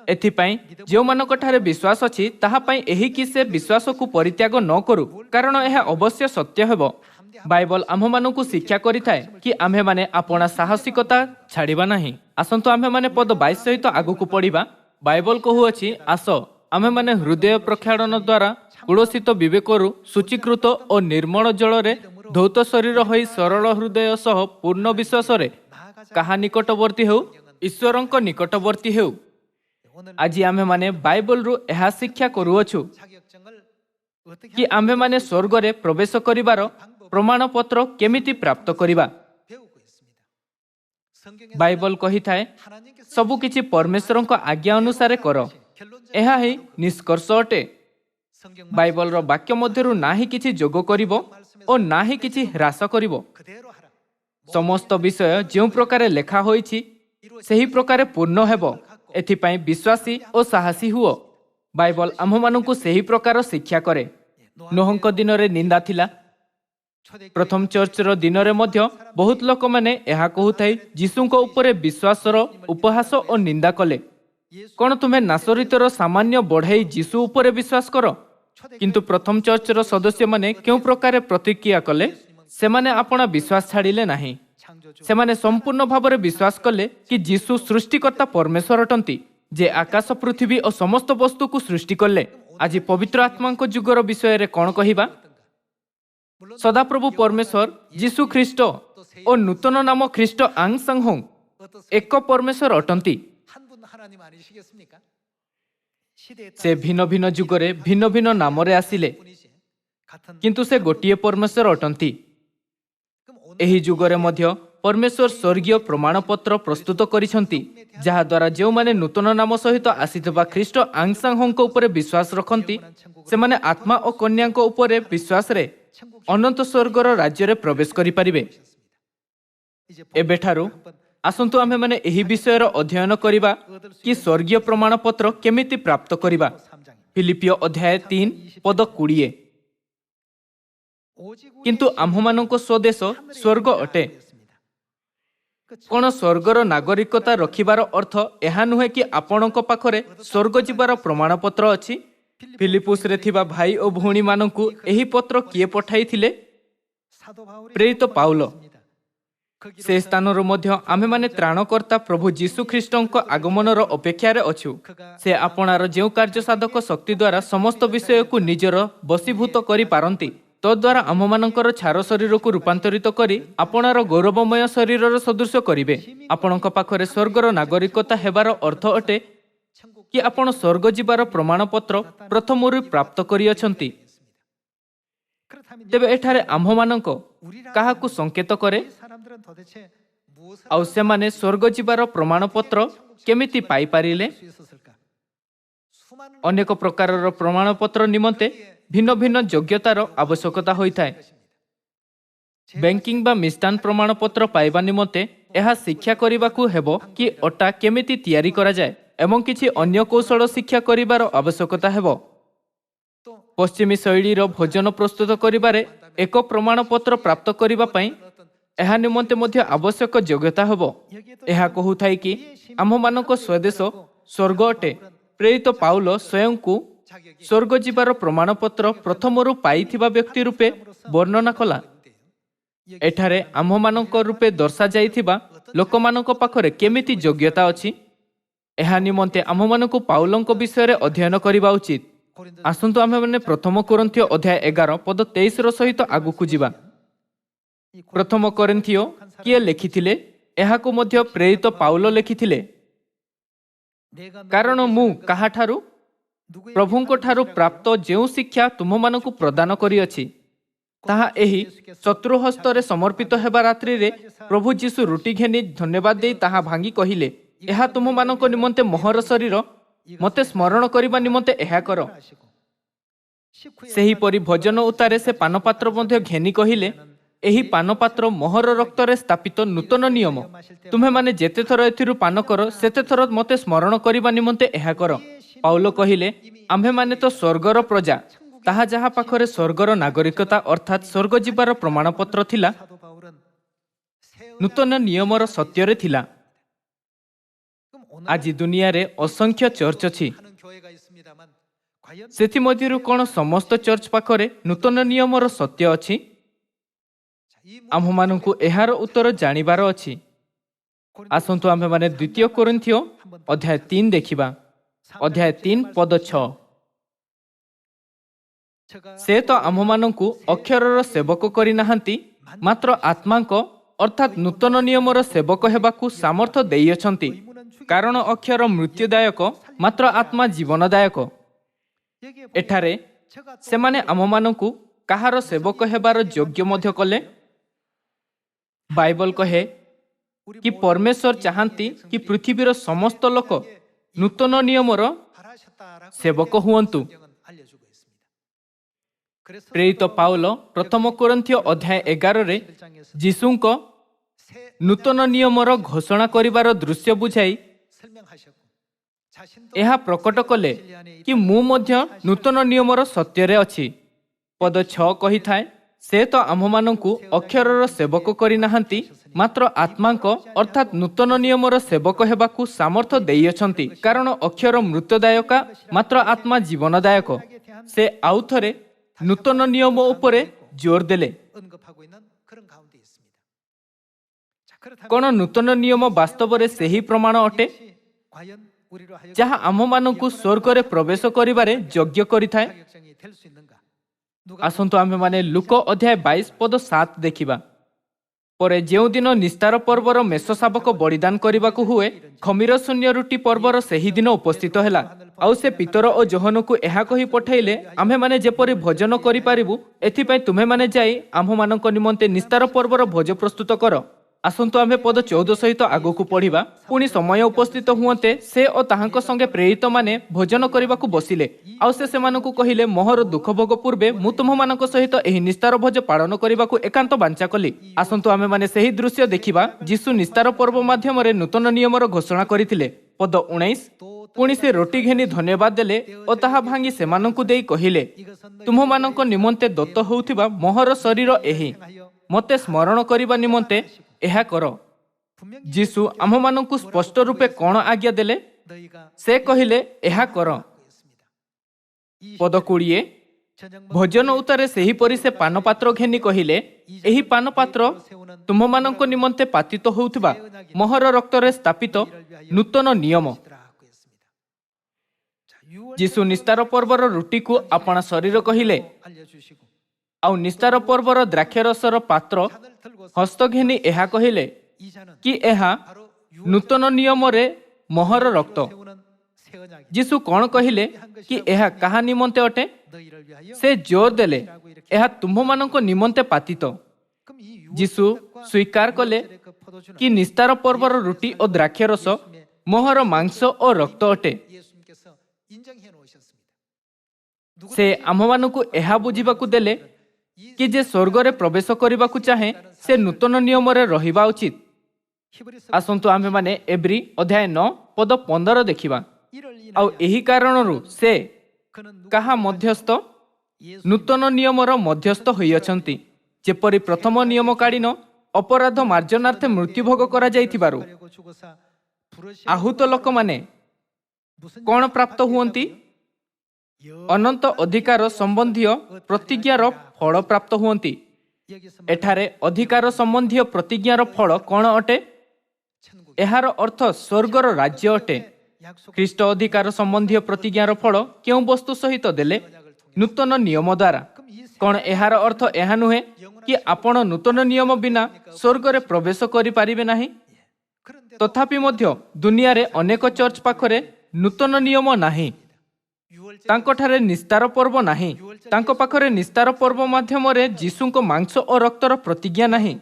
एथिपाई जो मानक ठारे विश्वास अछि ताहा पई एही कि से विश्वास को परित्याग न करू कारण यह अवश्य सत्य हेबो। बाइबल आम मानकु शिक्षा करिथाय कि आम्हे माने आपणा साहसिकता छाड़िबा नाही। आसंतु आम्हे माने पद 22 सहित आगु पढ़िबा। बाइबल कहूअछि आस आम्हे माने हृदय प्रक्षालन द्वारा कुलसित विवेकरु शुचीकृत और निर्मल जल रे धौत शरीर होई सरल हृदय सह पूर्ण विश्वास रे काहा निकटवर्ती हेउ ईश्वरंक निकटवर्ती हेउ। आज आम्हे माने बाइबल रु एहा शिक्षा करूअछु कि आम्हे माने स्वर्ग रे प्रवेश करिवार प्रमाण पत्र केमिति प्राप्त करिबा। बाइबल कही थाए सबु किछि परमेश्वरंक आज्ञा अनुसार कर एहा ही निष्कर्ष अटे। बाइबल रो वाक्य मध्यरु नाही किछि जोग करिवो और नाही किछि ह्रास करिवो। समस्त विषय जो प्रकार लेखा होईछि सेही प्रकार पूर्ण हेबो। एथिपाई विश्वासी और साहसी हुओ। बाइबल आम मानकु सेही प्रकार शिक्षा करे। नोहंक दिन रे निंदा थिला। प्रथम चर्च रो दिन रे मध्य बहुत लोक माने एहा कहूथाई यीशुको उपरे विश्वासर उपहास और निंदा कले। कोन तुमे नासरितर सामान्य बढ़ाई यीशु उपरे विश्वास करो किंतु प्रथम चर्च रो सदस्य माने क्यों प्रकार प्रतिक्रिया कले से माने अपना विश्वास छाड़िले नाही। से माने संपूर्ण भावरे विश्वास कले कि यीशु सृष्टिकर्ता परमेश्वर अटंती जे आकाश पृथ्वी और समस्त वस्तु को सृष्टि कले। आज पवित्र आत्मांको जुगर विषय रे कोन कहिबा। सदाप्रभु परमेश्वर यीशु ख्रीष्ट और नूतन नाम ख्रीष्ट आंग संघ एक परमेश्वर अटंती। से भिन्न भिन्न जुगरे भिन्न भिन्न नाम रे आसिले किंतु से गोटिए परमेश्वर अटंती। एही जुगरे मध्य परमेश्वर स्वर्गीय प्रमाण पत्र प्रस्तुत करिसंती जहा द्वारा जो माने नूतन नाम सहित आसीथबा ख्रीष्ट आंगसांघଙ୍କ उपरे विश्वास रखंती से माने आत्मा और कन्याଙ୍କ उपरे विश्वास रे अनंत स्वर्गर राज्य रे प्रवेश करि परिबे। एबेठारु आसंतु आमे माने एही विषय रो अध्ययन करिबा कि स्वर्गीय प्रमाण पत्र केमिति प्राप्त करिबा। फिलिपियो अध्याय 3 पद 20 किंतु आम्भमानंको स्वदेश स्वर्ग अटे। कोन स्वर्गर नागरिकता रखिबार अर्थ एहा नुहे कि आपणक पाखरे स्वर्ग जिबार प्रमाण पत्र अछि। फिलिपुस रे थिबा भाई और भौणी मानंकु एही पत्र किए पठाइथिले? प्रेरित पाउल। से स्थानर मध्य आमे माने त्राणकर्ता प्रभु जीशु ख्रीष्टଙ୍କ आगमनर अपेक्षारे अछु। से आपणार जेउ कार्य साधक शक्ति द्वारा समस्त विषय को निजर बसीभूत करि पारंती तद्वारा आममानंकर छार शरीर को रूपांतरित करी आपणार गौरवमय शरीरर सदृश करिवे। आपणक पाखरे स्वर्गर नागरिकता हेबार अर्थ अटे कि आपण स्वर्ग जिबार प्रमाण पत्र प्रथमरु प्राप्त करि अछंती। तेबे एठारे आम्भमानंक काहाकु संकेत करे आउ से माने स्वर्ग जिबार प्रमाण पत्र केमिति पाई पारिले? अनेक प्रकारर प्रमाण पत्र निमंते भिन्न भिन्न योग्यतार आवश्यकता होइथाय। बैंकिंग बा मिष्टान प्रमाण पत्र पाइबा निमंते एहा शिक्षा करिबाकु हेबो कि अटा केमिति तयारी करा जाय एवं किछि अन्य कौशल शिक्षा करिबार आवश्यकता हेबो। पश्चिमी शैलीर भोजन प्रस्तुत करिबारे एक प्रमाण पत्र प्राप्त करिबा पई एहा निमंते मध्य आवश्यक योग्यता हेबो। एहा कहूथाय कि आम्भमानक स्वदेश स्वर्ग अटे। प्रेरित पाउल स्वयं को स्वर्ग जीवार प्रमाण पत्र प्रथमरु पाइथिबा व्यक्ति रूपे वर्णना कला। एठारे आम्भमानक रूपे दर्शा जाइथिबा लोकमानक पाखरे केमिति योग्यता अछि एहा निमंते आम्भमानकु पाउलंक विषय रे अध्ययन करिबा उचित। आसंतु आमे माने प्रथम कोरिन्थियो अध्याय 11 पद 23 रो सहित आगुकु जिबा। प्रथम कोरिन्थियो किए लिखिथिले? एहाकु मध्य प्रेरित पाउल लिखिथिले। कारण मु काहाठारु प्रभुंको ठारु प्राप्त जेउ शिक्षा तुममानकु प्रदान करी अछि ताहा एही शत्रु हस्तरे समर्पित हेबा रात्रि रे प्रभु जीशु रुटी घेनी धन्यवाद देई ताहा भांगी कहिले, एहा तुममानक निमंते मोहर शरीर मते स्मरण करिबा निमंते एहा कर। ସେହିପରି ଭଜନ ଉତ୍ତାରେ ସେ ପାନପାତ୍ର ମଧ୍ୟ ଘେନି କହିଲେ, ଏହି ପାନପାତ୍ର ମୋହର ରକ୍ତରେ ସ୍ଥାପିତ ନୂତନ ନିୟମ। ତୁମେମାନେ ଯେତେଥର ଏଥିରୁ ପାନ କର ସେତେଥର ମୋତେ ସ୍ମରଣ କରିବା ନିମନ୍ତେ ଏହା କର। ପାଉଲ କହିଲେ, ଆମ୍ଭେମାନେ ତ ସ୍ୱର୍ଗର ପ୍ରଜା, ତାହା ଯାହା ପାଖରେ ସ୍ୱର୍ଗର ନାଗରିକତା ଅର୍ଥାତ୍ ସ୍ୱର୍ଗ ଯିବାର ପ୍ରମାଣପତ୍ର ଥିଲା, ନୂତନ ନିୟମର ସତ୍ୟରେ ଥିଲା। ଆଜି ଦୁନିଆରେ ଅସଂଖ୍ୟ ଚର୍ଚ୍ଚ ଅଛି। ସେଥିମଧ୍ୟରୁ କ'ଣ ସମସ୍ତ ଚର୍ଚ୍ଚ ପାଖରେ ନୂତନ ନିୟମର ସତ୍ୟ ଅଛି? ଆମ୍ଭମାନଙ୍କୁ ଏହାର ଉତ୍ତର ଜାଣିବାର ଅଛି। ଆସନ୍ତୁ ଆମ୍ଭେମାନେ 2 କୋରିନ୍ଥୀୟ ଅଧ୍ୟାୟ 3 ଦେଖିବା। ଅଧ୍ୟାୟ 3 ପଦ 6। ସେ ତ ଆମ୍ଭମାନଙ୍କୁ ଅକ୍ଷରର ସେବକ କରିନାହାନ୍ତି, ମାତ୍ର ଆତ୍ମାଙ୍କ ଅର୍ଥାତ୍ ନୂତନ ନିୟମର ସେବକ ହେବାକୁ ସାମର୍ଥ୍ୟ ଦେଇଅଛନ୍ତି। କାରଣ ଅକ୍ଷର ମୃତ୍ୟୁଦାୟକ, ମାତ୍ର ଆତ୍ମା ଜୀବନଦାୟକ। ଏଠାରେ ସେମାନେ ଆମମାନଙ୍କୁ କାହାର ସେବକ ହେବାର ଯୋଗ୍ୟ ମଧ୍ୟ କଲେ? ବାଇବଲ କହେ କି ପରମେଶ୍ୱର ଚାହାନ୍ତି କି ପୃଥିବୀର ସମସ୍ତ ଲୋକ ନୂତନ ନିୟମର ସେବକ ହୁଅନ୍ତୁ। ପ୍ରେରିତ ପାଉଲ 1 କୋରିନ୍ଥୀୟ ଅଧ୍ୟାୟ 11ରେ ଯୀଶୁଙ୍କ ନୂତନ ନିୟମର ଘୋଷଣା କରିବାର ଦୃଶ୍ୟ ବୁଝାଇ ଏହା ପ୍ରକଟ କଲେ କି ମୁଁ ମଧ୍ୟ ନୂତନ ନିୟମର ସତ୍ୟରେ ଅଛି। ପଦ 6 କହିଥାଏ, ସେ ତ ଆମ୍ଭମାନଙ୍କୁ ଅକ୍ଷରର ସେବକ କରିନାହାନ୍ତି, ମାତ୍ର ଆତ୍ମାଙ୍କ ଅର୍ଥାତ୍ ନୂତନ ନିୟମର ସେବକ ହେବାକୁ ସାମର୍ଥ୍ୟ ଦେଇଅଛନ୍ତି। କାରଣ ଅକ୍ଷର ମୃତ୍ୟୁଦାୟକ, ମାତ୍ର ଆତ୍ମା ଜୀବନଦାୟକ। ସେ ଆଉଥରେ ନୂତନ ନିୟମ ଉପରେ ଜୋର ଦେଲେ। କ'ଣ ନୂତନ ନିୟମ ବାସ୍ତବରେ ସେହି ପ୍ରମାଣ ଅଟେ ଯାହା ଆମମାନଙ୍କୁ ସ୍ୱର୍ଗରେ ପ୍ରବେଶ କରିବାରେ ଯୋଗ୍ୟ କରିଥାଏ? ଆସନ୍ତୁ ଆମ୍ଭେମାନେ ଲୁକ ଅଧ୍ୟାୟ 22 ପଦ 7 ଦେଖିବା। ପରେ ଯେଉଁଦିନ ନିସ୍ତାର ପର୍ବର ମେଷ ଶାବକ ବଳିଦାନ କରିବାକୁ ହୁଏ, ଖମିର ଶୂନ୍ୟ ରୁଟି ପର୍ବର ସେହି ଦିନ ଉପସ୍ଥିତ ହେଲା। ଆଉ ସେ ପିତର ଓ ଯୋହନକୁ ଏହା କହି ପଠାଇଲେ, ଆମ୍ଭେମାନେ ଯେପରି ଭୋଜନ କରିପାରିବୁ, ଏଥିପାଇଁ ତୁମେମାନେ ଯାଇ ଆମ୍ଭମାନଙ୍କ ନିମନ୍ତେ ନିସ୍ତାର ପର୍ବର ଭୋଜ ପ୍ରସ୍ତୁତ କର। ଆସନ୍ତୁ ଆମ୍ଭେ ପଦ 14 ସହିତ ଆଗକୁ ପଢିବା। ପୁଣି ସମୟ ଉପସ୍ଥିତ ହୁଅନ୍ତେ ସେ ଓ ତାହାଙ୍କ ସଙ୍ଗେ ପ୍ରେରିତମାନେ ଭୋଜନ କରିବାକୁ ବସିଲେ। ଆଉ ସେ ସେମାନଙ୍କୁ କହିଲେ, ମୋହର ଦୁଃଖ ଭୋଗ ପୂର୍ବେ ମୁଁ ତୁମମାନଙ୍କ ସହିତ ଏହି ନିସ୍ତାର ଭୋଜ ପାଳନ କରିବାକୁ ଏକାନ୍ତ ବାଞ୍ଛା କଲି। ଆସନ୍ତୁ ଆମେମାନେ ସେହି ଦୃଶ୍ୟ ଦେଖିବା। ଯୀଶୁ ନିସ୍ତାର ପର୍ବ ମାଧ୍ୟମରେ ନୂତନ ନିୟମର ଘୋଷଣା କରିଥିଲେ। ପଦ 19, ପୁଣି ସେ ରୋଟି ଘେନି ଧନ୍ୟବାଦ ଦେଲେ ଓ ତାହା ଭାଙ୍ଗି ସେମାନଙ୍କୁ ଦେଇ କହିଲେ, ତୁମମାନଙ୍କ ନିମନ୍ତେ ଦତ୍ତ ହେଉଥିବା ମୋହର ଶରୀର ଏହି, ମୋତେ ସ୍ମରଣ କରିବା ନିମନ୍ତେ ଏହା କର। ଯୀଶୁ ଆମ୍ଭମାନଙ୍କୁ ସ୍ପଷ୍ଟ ରୂପେ କ'ଣ ଆଜ୍ଞା ଦେଲେ? ସେ କହିଲେ, ଏହା କର। ପଦ 20, ଭୋଜନ ଉତ୍ତାରେ ସେହିପରି ସେ ପାନପାତ୍ର ଘେନି କହିଲେ, ଏହି ପାନପାତ୍ର ତୁମମାନଙ୍କ ନିମନ୍ତେ ପାତିତ ହେଉଥିବା ମୋହର ରକ୍ତରେ ସ୍ଥାପିତ ନୂତନ ନିୟମ। ଯୀଶୁ ନିସ୍ତାର ପର୍ବର ରୁଟିକୁ ଆପଣା ଶରୀର କହିଲେ, ଆଉ ନିସ୍ତାର ପର୍ବର ଦ୍ରାକ୍ଷରସର ପାତ୍ର ହସ୍ତ ଘେନି ଏହା କହିଲେ କି ଏହା ନୂତନ ନିୟମରେ ମୋହର ରକ୍ତ। ଯୀଶୁ କ'ଣ କହିଲେ କି ଏହା କାହା ନିମନ୍ତେ ଅଟେ? ସେ ଜୋର ଦେଲେ, ଏହା ତୁମ୍ଭମାନଙ୍କ ନିମନ୍ତେ ପାତିତ। ଯୀଶୁ ସ୍ୱୀକାର କଲେ କି ନିସ୍ତାର ପର୍ବର ରୁଟି ଓ ଦ୍ରାକ୍ଷରସ ମୋହର ମାଂସ ଓ ରକ୍ତ ଅଟେ। ସେ ଆମ୍ଭମାନଙ୍କୁ ଏହା ବୁଝିବାକୁ ଦେଲେ କି ଯେ ସ୍ୱର୍ଗରେ ପ୍ରବେଶ କରିବାକୁ ଚାହେଁ, ସେ ନୂତନ ନିୟମରେ ରହିବା ଉଚିତ। ଆସନ୍ତୁ ଆମ୍ଭେମାନେ ଏବ୍ରୀ ଅଧ୍ୟାୟ 9 ପଦ 15 ଦେଖିବା। ଆଉ ଏହି କାରଣରୁ ସେ କାହା ମଧ୍ୟସ୍ଥ? ନୂତନ ନିୟମର ମଧ୍ୟସ୍ଥ ହୋଇଅଛନ୍ତି, ଯେପରି ପ୍ରଥମ ନିୟମକାଳୀନ ଅପରାଧ ମାର୍ଜନାର୍ଥେ ମୃତ୍ୟୁଭୋଗ କରାଯାଇଥିବାରୁ ଆହୁତ ଲୋକମାନେ କ'ଣ ପ୍ରାପ୍ତ ହୁଅନ୍ତି? ଅନନ୍ତ ଅଧିକାର ସମ୍ବନ୍ଧୀୟ ପ୍ରତିଜ୍ଞାର ଫଳ ପ୍ରାପ୍ତ ହୁଅନ୍ତି। ଏଠାରେ ଅଧିକାର ସମ୍ବନ୍ଧୀୟ ପ୍ରତିଜ୍ଞାର ଫଳ କ'ଣ ଅଟେ? ଏହାର ଅର୍ଥ ସ୍ୱର୍ଗର ରାଜ୍ୟ ଅଟେ। ଖ୍ରୀଷ୍ଟ ଅଧିକାର ସମ୍ବନ୍ଧୀୟ ପ୍ରତିଜ୍ଞାର ଫଳ କେଉଁ ବସ୍ତୁ ସହିତ ଦେଲେ? ନୂତନ ନିୟମ ଦ୍ୱାରା। କ'ଣ ଏହାର ଅର୍ଥ ଏହା ନୁହେଁ କି ଆପଣ ନୂତନ ନିୟମ ବିନା ସ୍ୱର୍ଗରେ ପ୍ରବେଶ କରିପାରିବେ ନାହିଁ? ତଥାପି ମଧ୍ୟ ଦୁନିଆରେ ଅନେକ ଚର୍ଚ୍ଚ ପାଖରେ ନୂତନ ନିୟମ ନାହିଁ। ତାଙ୍କଠାରେ ନିସ୍ତାର ପର୍ବ ନାହିଁ। ତାଙ୍କ ପାଖରେ ନିସ୍ତାର ପର୍ବ ମାଧ୍ୟମରେ ଯୀଶୁଙ୍କ ମାଂସ ଓ ରକ୍ତର ପ୍ରତିଜ୍ଞା ନାହିଁ।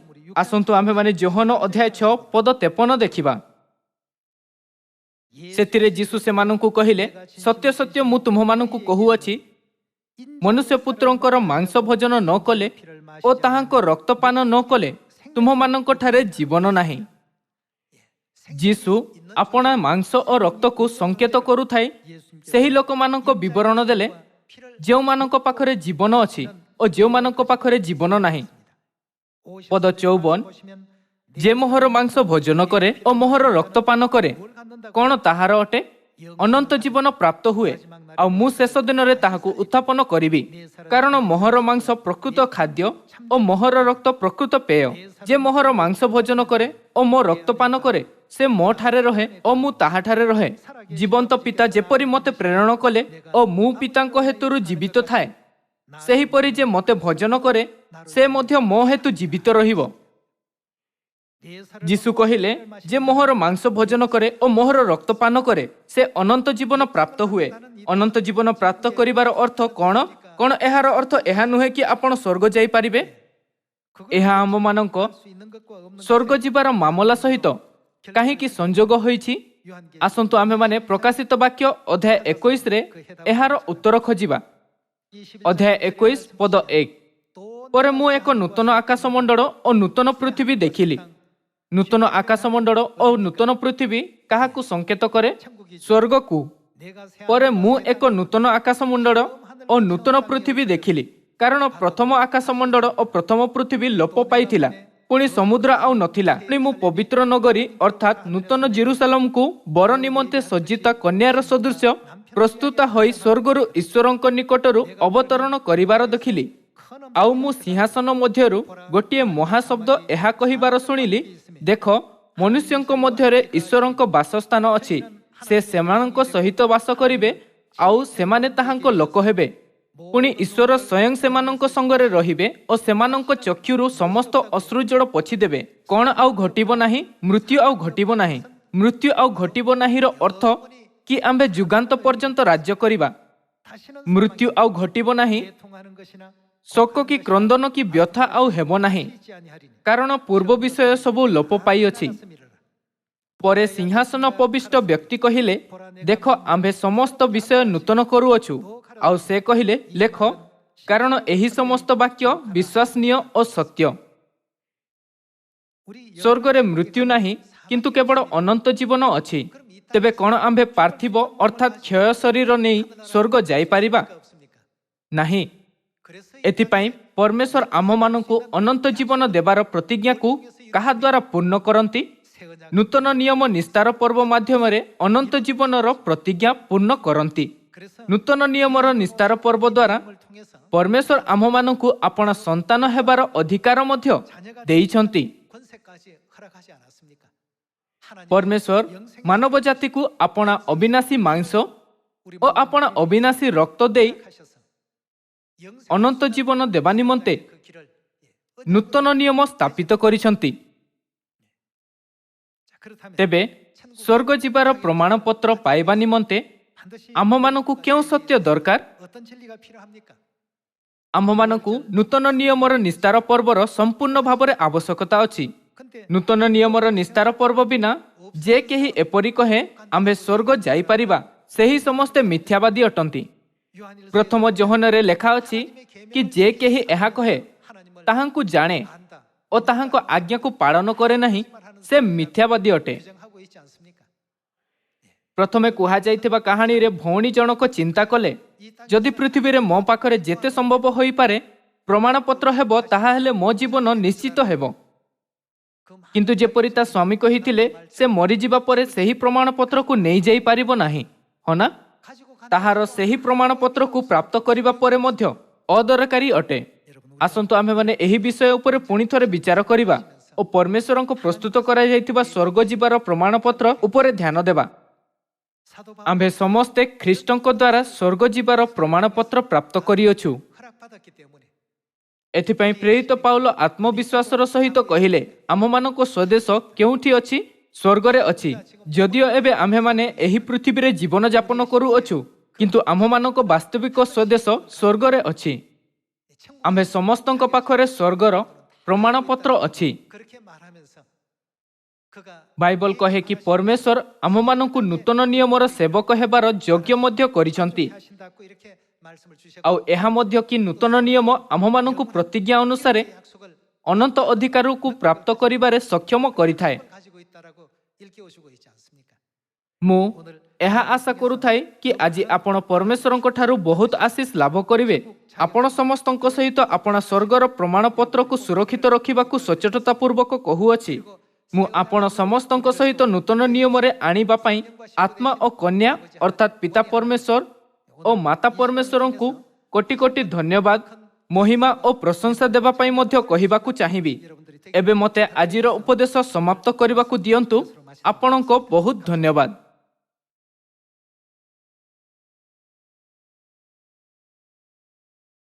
ଆସନ୍ତୁ ଆମ୍ଭେମାନେ ଯୋହନ ଅଧ୍ୟାୟ 6 ପଦ 53 ଦେଖିବା। ସେଥିରେ ଯୀଶୁ ସେମାନଙ୍କୁ କହିଲେ, ସତ୍ୟ ସତ୍ୟ ମୁଁ ତୁମ୍ଭମାନଙ୍କୁ କହୁଅଛି, ମନୁଷ୍ୟ ପୁତ୍ରଙ୍କର ମାଂସ ଭୋଜନ ନ କଲେ ଓ ତାହାଙ୍କ ରକ୍ତପାନ ନ କଲେ ତୁମମାନଙ୍କଠାରେ ଜୀବନ ନାହିଁ। ଯୀଶୁ ଆପଣା ମାଂସ ଓ ରକ୍ତକୁ ସଂକେତ କରୁଥାଇ ସେହି ଲୋକମାନଙ୍କ ବିବରଣ ଦେଲେ ଯେଉଁମାନଙ୍କ ପାଖରେ ଜୀବନ ଅଛି ଓ ଯେଉଁମାନଙ୍କ ପାଖରେ ଜୀବନ ନାହିଁ। ପଦ 54, ଯେ ମୋହର ମାଂସ ଭୋଜନ କରେ ଓ ମୋହର ରକ୍ତପାନ କରେ କ'ଣ ତାହାର ଅଟେ? ଅନନ୍ତ ଜୀବନ ପ୍ରାପ୍ତ ହୁଏ, ଆଉ ମୁଁ ଶେଷ ଦିନରେ ତାହାକୁ ଉତ୍ଥାପନ କରିବି। କାରଣ ମୋହର ମାଂସ ପ୍ରକୃତ ଖାଦ୍ୟ ଓ ମୋହର ରକ୍ତ ପ୍ରକୃତ ପେୟ। ଯେ ମୋହର ମାଂସ ଭୋଜନ କରେ ଓ ମୋ ରକ୍ତପାନ କରେ ସେ ମୋ ଠାରେ ରହେ ଓ ମୁଁ ତାହାଠାରେ ରହେ। ଜୀବନ୍ତ ପିତା ଯେପରି ମୋତେ ପ୍ରେରଣ କଲେ ଓ ମୁଁ ପିତାଙ୍କ ହେତୁରୁ ଜୀବିତ ଥାଏ, ସେହିପରି ଯେ ମୋତେ ଭୋଜନ କରେ ସେ ମଧ୍ୟ ମୋ ହେତୁ ଜୀବିତ ରହିବ। ଯୀଶୁ କହିଲେ, ଯେ ମୋହର ମାଂସ ଭୋଜନ କରେ ଓ ମୋହର ରକ୍ତପାନ କରେ ସେ ଅନନ୍ତ ଜୀବନ ପ୍ରାପ୍ତ ହୁଏ। ଅନନ୍ତ ଜୀବନ ପ୍ରାପ୍ତ କରିବାର ଅର୍ଥ କ'ଣ? କ'ଣ ଏହାର ଅର୍ଥ ଏହା ନୁହେଁ କି ଆପଣ ସ୍ୱର୍ଗ ଯାଇପାରିବେ? ଏହା ଆମମାନଙ୍କ ସ୍ୱର୍ଗ ଯିବାର ମାମଲା ସହିତ କାହିଁକି ସଂଯୋଗ ହୋଇଛି? ଆସନ୍ତୁ ଆମେମାନେ ପ୍ରକାଶିତ ବାକ୍ୟ ଅଧ୍ୟାୟ 21ରେ ଏହାର ଉତ୍ତର ଖୋଜିବା। ଅଧ୍ୟାୟ 21 ପଦ 1, ପରେ ମୁଁ ଏକ ନୂତନ ଆକାଶମଣ୍ଡଳ ଓ ନୂତନ ପୃଥିବୀ ଦେଖିଲି। ନୂତନ ଆକାଶମଣ୍ଡଳ ଓ ନୂତନ ପୃଥିବୀ କାହାକୁ ସଂକେତ କରେ? ସ୍ୱର୍ଗକୁ। ପରେ ମୁଁ ଏକ ନୂତନ ଆକାଶମଣ୍ଡଳ ଓ ନୂତନ ପୃଥିବୀ ଦେଖିଲି, କାରଣ ପ୍ରଥମ ଆକାଶମଣ୍ଡଳ ଓ ପ୍ରଥମ ପୃଥିବୀ ଲୋପ ପାଇଥିଲା, ପୁଣି ସମୁଦ୍ର ଆଉ ନଥିଲା। ପୁଣି ମୁଁ ପବିତ୍ର ନଗରୀ ଅର୍ଥାତ୍ ନୂତନ ଜେରୁସାଲେମକୁ ବର ନିମନ୍ତେ ସଜ୍ଜିତ କନ୍ୟାର ସଦୃଶ୍ୟ ପ୍ରସ୍ତୁତ ହୋଇ ସ୍ୱର୍ଗରୁ ଈଶ୍ୱରଙ୍କ ନିକଟରୁ ଅବତରଣ କରିବାର ଦେଖିଲି। ଆଉ ମୁଁ ସିଂହାସନ ମଧ୍ୟରୁ ଗୋଟିଏ ମହାଶବ୍ଦ ଏହା କହିବାର ଶୁଣିଲି, ଦେଖ, ମନୁଷ୍ୟଙ୍କ ମଧ୍ୟରେ ଈଶ୍ୱରଙ୍କ ବାସସ୍ଥାନ ଅଛି। ସେ ସେମାନଙ୍କ ସହିତ ବାସ କରିବେ ଆଉ ସେମାନେ ତାହାଙ୍କ ଲୋକ ହେବେ। ପୁଣି ଈଶ୍ୱର ସ୍ୱୟଂ ସେମାନଙ୍କ ସଙ୍ଗରେ ରହିବେ ଓ ସେମାନଙ୍କ ଚକ୍ଷୁରୁ ସମସ୍ତ ଅଶ୍ରୁଜଳ ପୋଛିଦେବେ। କ'ଣ ଆଉ ଘଟିବ ନାହିଁ? ମୃତ୍ୟୁ ଆଉ ଘଟିବ ନାହିଁ। ମୃତ୍ୟୁ ଆଉ ଘଟିବ ନାହିଁର ଅର୍ଥ କି ଆମ୍ଭେ ଯୁଗାନ୍ତ ପର୍ଯ୍ୟନ୍ତ ରାଜ୍ୟ କରିବା। ମୃତ୍ୟୁ ଆଉ ଘଟିବ ନାହିଁ। ଶୋକ କି କ୍ରନ୍ଦନ କି ବ୍ୟଥା ଆଉ ହେବ ନାହିଁ, କାରଣ ପୂର୍ବ ବିଷୟ ସବୁ ଲୋପ ପାଇଅଛି। ପରେ ସିଂହାସନ ଉପବିଷ୍ଟ ବ୍ୟକ୍ତି କହିଲେ, ଦେଖ, ଆମ୍ଭେ ସମସ୍ତ ବିଷୟ ନୂତନ କରୁଅଛୁ। ଆଉ ସେ କହିଲେ, ଲେଖ, କାରଣ ଏହି ସମସ୍ତ ବାକ୍ୟ ବିଶ୍ୱାସନୀୟ ଓ ସତ୍ୟ। ସ୍ୱର୍ଗରେ ମୃତ୍ୟୁ ନାହିଁ, କିନ୍ତୁ କେବଳ ଅନନ୍ତ ଜୀବନ ଅଛି। ତେବେ କ'ଣ ଆମ୍ଭେ ପାର୍ଥିବ ଅର୍ଥାତ୍ କ୍ଷୟ ଶରୀର ନେଇ ସ୍ୱର୍ଗ ଯାଇପାରିବା ନାହିଁ? ଏଥିପାଇଁ ପରମେଶ୍ୱର ଆମମାନଙ୍କୁ ଅନନ୍ତ ଜୀବନ ଦେବାର ପ୍ରତିଜ୍ଞାକୁ କାହା ଦ୍ୱାରା ପୂର୍ଣ୍ଣ କରନ୍ତି? ନୂତନ ନିୟମ ନିସ୍ତାର ପର୍ବ ମାଧ୍ୟମରେ ଅନନ୍ତ ଜୀବନର ପ୍ରତିଜ୍ଞା ପୂର୍ଣ୍ଣ କରନ୍ତି। ନୂତନ ନିୟମର ନିସ୍ତାର ପର୍ବ ଦ୍ୱାରା ପରମେଶ୍ୱର ଆମମାନଙ୍କୁ ଆପଣା ସନ୍ତାନ ହେବାର ଅଧିକାର ମଧ୍ୟ ଦେଇଛନ୍ତି। ପରମେଶ୍ୱର ମାନବ ଜାତିକୁ ଆପଣା ଅବିନାଶୀ ମାଂସ ଓ ଆପଣା ଅବିନାଶୀ ରକ୍ତ ଦେଇ ଅନନ୍ତ ଜୀବନ ଦେବା ନିମନ୍ତେ ନୂତନ ନିୟମ ସ୍ଥାପିତ କରିଛନ୍ତି। ତେବେ ସ୍ୱର୍ଗ ଯିବାର ପ୍ରମାଣପତ୍ର ପାଇବା ନିମନ୍ତେ ଆମ୍ଭମାନଙ୍କୁ କେଉଁ ସତ୍ୟ ଦରକାର? ଆମ୍ଭମାନଙ୍କୁ ନୂତନ ନିୟମର ନିସ୍ତାର ପର୍ବର ସମ୍ପୂର୍ଣ୍ଣ ଭାବରେ ଆବଶ୍ୟକତା ଅଛି। ନୂତନ ନିୟମର ନିସ୍ତାର ପର୍ବ ବିନା ଯେ କେହି ଏପରି କହେ ଆମ୍ଭେ ସ୍ୱର୍ଗ ଯାଇପାରିବା, ସେହି ସମସ୍ତେ ମିଥ୍ୟାବାଦୀ ଅଟନ୍ତି। ପ୍ରଥମ ଯୋହନରେ ଲେଖା ଅଛି କି ଯେ କେହି ଏହା କହେ ତାହାଙ୍କୁ ଜାଣେ ଓ ତାହାଙ୍କ ଆଜ୍ଞାକୁ ପାଳନ କରେ ନାହିଁ, ସେ ମିଥ୍ୟାବାଦୀ ଅଟେ। ପ୍ରଥମେ କୁହାଯାଇଥିବା କାହାଣୀରେ ଭଉଣୀ ଜଣକ ଚିନ୍ତା କଲେ, ଯଦି ପୃଥିବୀରେ ମୋ ପାଖରେ ଯେତେ ସମ୍ଭବ ହୋଇପାରେ ପ୍ରମାଣପତ୍ର ହେବ, ତାହାହେଲେ ମୋ ଜୀବନ ନିଶ୍ଚିତ ହେବ। କିନ୍ତୁ ଯେପରି ତା ସ୍ୱାମୀ କହିଥିଲେ, ସେ ମରିଯିବା ପରେ ସେହି ପ୍ରମାଣପତ୍ରକୁ ନେଇଯାଇପାରିବ ନାହିଁ, ହଁ ନା? ତାହାର ସେହି ପ୍ରମାଣପତ୍ରକୁ ପ୍ରାପ୍ତ କରିବା ପରେ ମଧ୍ୟ ଅଦରକାରୀ ଅଟେ। ଆସନ୍ତୁ ଆମେମାନେ ଏହି ବିଷୟ ଉପରେ ପୁଣି ଥରେ ବିଚାର କରିବା ଓ ପରମେଶ୍ୱରଙ୍କ ପ୍ରସ୍ତୁତ କରାଯାଇଥିବା ସ୍ୱର୍ଗ ଯିବାର ପ୍ରମାଣପତ୍ର ଉପରେ ଧ୍ୟାନ ଦେବା। ଆମ୍ଭେ ସମସ୍ତେ ଖ୍ରୀଷ୍ଟଙ୍କ ଦ୍ୱାରା ସ୍ୱର୍ଗ ଯିବାର ପ୍ରମାଣପତ୍ର ପ୍ରାପ୍ତ କରିଅଛୁ। ଏଥିପାଇଁ ପ୍ରେରିତ ପାଉଲ ଆତ୍ମବିଶ୍ୱାସର ସହିତ କହିଲେ, ଆମମାନଙ୍କ ସ୍ୱଦେଶ କେଉଁଠି ଅଛି? ସ୍ୱର୍ଗରେ ଅଛି। ଯଦିଓ ଏବେ ଆମ୍ଭେମାନେ ଏହି ପୃଥିବୀରେ ଜୀବନଯାପନ କରୁଅଛୁ, କିନ୍ତୁ ଆମ୍ଭମାନଙ୍କ ବାସ୍ତବିକ ସ୍ୱଦେଶ ସ୍ୱର୍ଗରେ ଅଛି। ଆମ୍ଭେ ସମସ୍ତଙ୍କ ପାଖରେ ସ୍ୱର୍ଗର ପ୍ରମାଣପତ୍ର ଅଛି। ବାଇବଲ କହେ କି ପରମେଶ୍ୱର ଆମମାନଙ୍କୁ ନୂତନ ନିୟମର ସେବକ ହେବାର ଯୋଗ୍ୟ ମଧ୍ୟ କରିଛନ୍ତି। ଆଉ ଏହା ମଧ୍ୟ କି ନୂତନ ନିୟମ ଆମ୍ଭମାନଙ୍କୁ ପ୍ରତିଜ୍ଞା ଅନୁସାରେ ଅନନ୍ତ ଅଧିକାରକୁ ପ୍ରାପ୍ତ କରିବାରେ ସକ୍ଷମ କରିଥାଏ। ମୁଁ ଏହା ଆଶା କରୁଥାଏ କି ଆଜି ଆପଣ ପରମେଶ୍ୱରଙ୍କ ଠାରୁ ବହୁତ ଆଶୀଷ ଲାଭ କରିବେ। ଆପଣ ସମସ୍ତଙ୍କ ସହିତ ଆପଣ ସ୍ୱର୍ଗର ପ୍ରମାଣପତ୍ରକୁ ସୁରକ୍ଷିତ ରଖିବାକୁ ସଚେତନତା ପୂର୍ବକ କହୁଅଛି। ମୁଁ ଆପଣ ସମସ୍ତଙ୍କ ସହିତ ନୂତନ ନିୟମରେ ଆଣିବା ପାଇଁ ଆତ୍ମା ଓ କନ୍ୟା ଅର୍ଥାତ୍ ପିତା ପରମେଶ୍ୱର ଓ ମାତା ପରମେଶ୍ୱରଙ୍କୁ କୋଟି କୋଟି ଧନ୍ୟବାଦ, ମହିମା ଓ ପ୍ରଶଂସା ଦେବା ପାଇଁ ମଧ୍ୟ କହିବାକୁ ଚାହିଁବି। ଏବେ ମୋତେ ଆଜିର ଉପଦେଶ ସମାପ୍ତ କରିବାକୁ ଦିଅନ୍ତୁ। ଆପଣଙ୍କ ବହୁତ ଧନ୍ୟବାଦ।